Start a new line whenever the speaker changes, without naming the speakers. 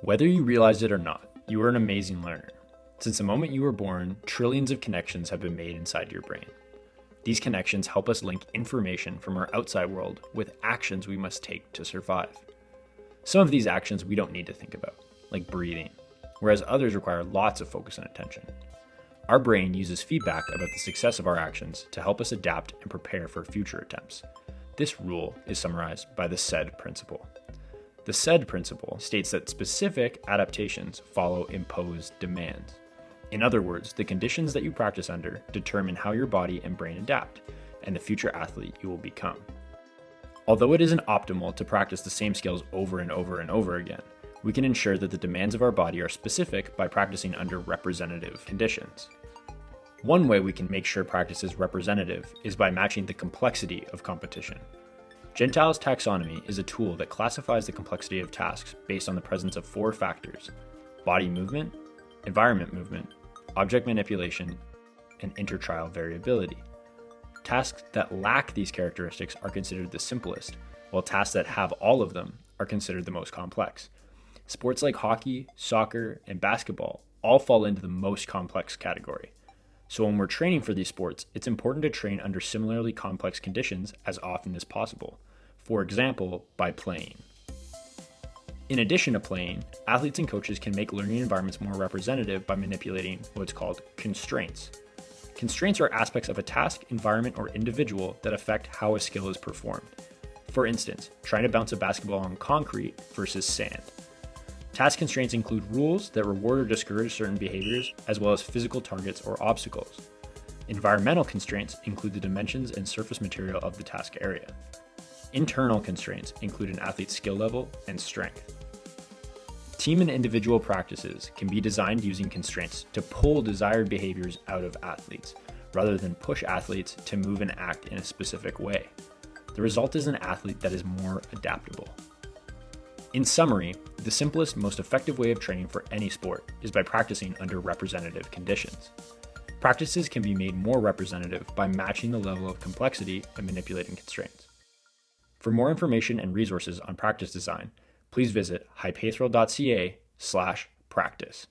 Whether you realize it or not, you are an amazing learner. Since the moment you were born, trillions of connections have been made inside your brain. These connections help us link information from our outside world with actions we must take to survive. Some of these actions we don't need to think about, like breathing, whereas others require lots of focus and attention. Our brain uses feedback about the success of our actions to help us adapt and prepare for future attempts. This rule is summarized by the SAID principle. The SAID principle states that specific adaptations follow imposed demands. In other words, the conditions that you practice under determine how your body and brain adapt, and the future athlete you will become. Although it isn't optimal to practice the same skills over and over and over again, we can ensure that the demands of our body are specific by practicing under representative conditions. One way we can make sure practice is representative is by matching the complexity of competition. Gentile's taxonomy is a tool that classifies the complexity of tasks based on the presence of 4 factors: body movement, environment movement, object manipulation, and intertrial variability. Tasks that lack these characteristics are considered the simplest, while tasks that have all of them are considered the most complex. Sports like hockey, soccer, and basketball all fall into the most complex category. So when we're training for these sports, it's important to train under similarly complex conditions as often as possible. For example, by playing. In addition to playing, athletes and coaches can make learning environments more representative by manipulating what's called constraints. Constraints are aspects of a task, environment, or individual that affect how a skill is performed. For instance, trying to bounce a basketball on concrete versus sand. Task constraints include rules that reward or discourage certain behaviors, as well as physical targets or obstacles. Environmental constraints include the dimensions and surface material of the task area. Internal constraints include an athlete's skill level and strength. Team and individual practices can be designed using constraints to pull desired behaviors out of athletes, rather than push athletes to move and act in a specific way. The result is an athlete that is more adaptable. In summary, the simplest, most effective way of training for any sport is by practicing under representative conditions. Practices can be made more representative by matching the level of complexity and manipulating constraints. For more information and resources on practice design, please visit hypaethral.ca/practice.